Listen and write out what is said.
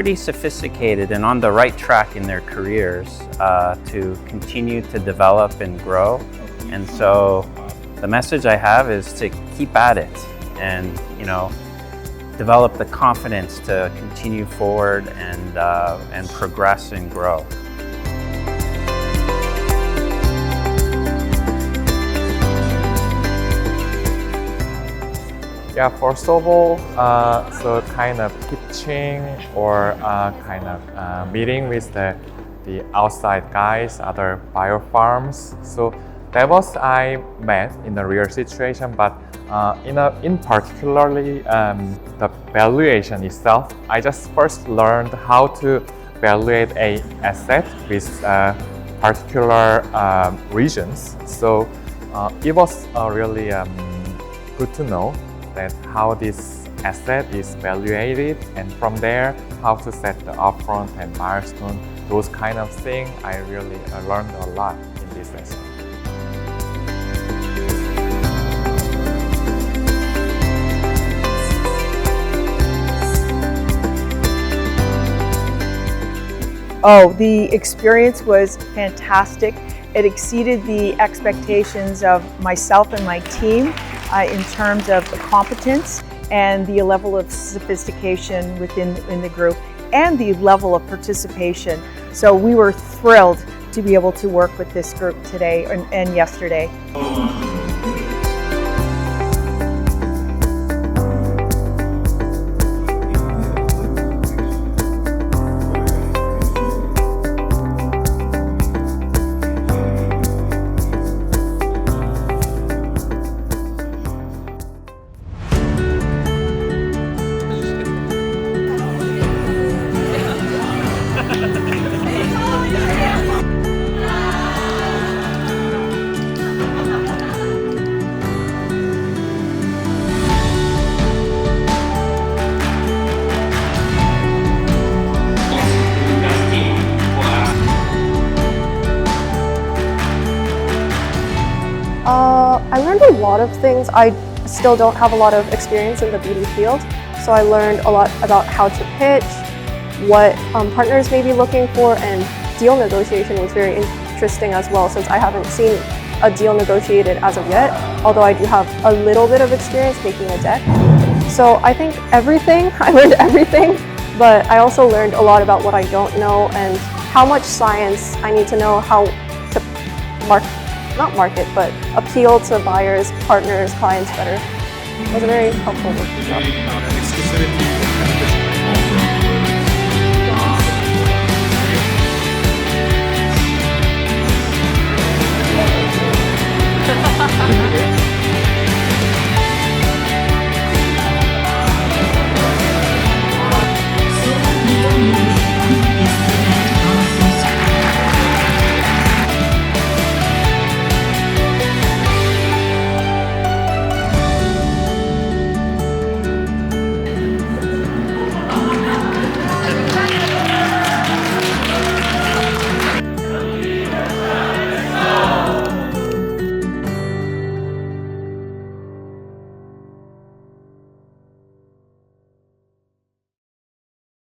pretty sophisticated and on the right track in their careers to continue to develop and grow. And so the message I have is to keep at it and, develop the confidence to continue forward and progress and grow. Yeah, first of all, so kind of pitching or meeting with the outside guys, other biopharms. So that was I met in a real situation, but in particularly the valuation itself, I just first learned how to evaluate a asset with particular regions. So it was really good to know that how this asset is evaluated, and from there how to set the upfront and milestone, those kind of things. I really learned a lot in this lesson. Oh, the experience was fantastic. It exceeded the expectations of myself and my team in terms of the competence and the level of sophistication within the group and the level of participation. So we were thrilled to be able to work with this group today and yesterday. I learned a lot of things. I still don't have a lot of experience in the beauty field, so I learned a lot about how to pitch, what partners may be looking for, and deal negotiation was very interesting as well, since I haven't seen a deal negotiated as of yet, although I do have a little bit of experience making a deck. So I think I learned everything, but I also learned a lot about what I don't know and how much science I need to know how to not market, but appeal to buyers, partners, clients better. It was a very helpful working job.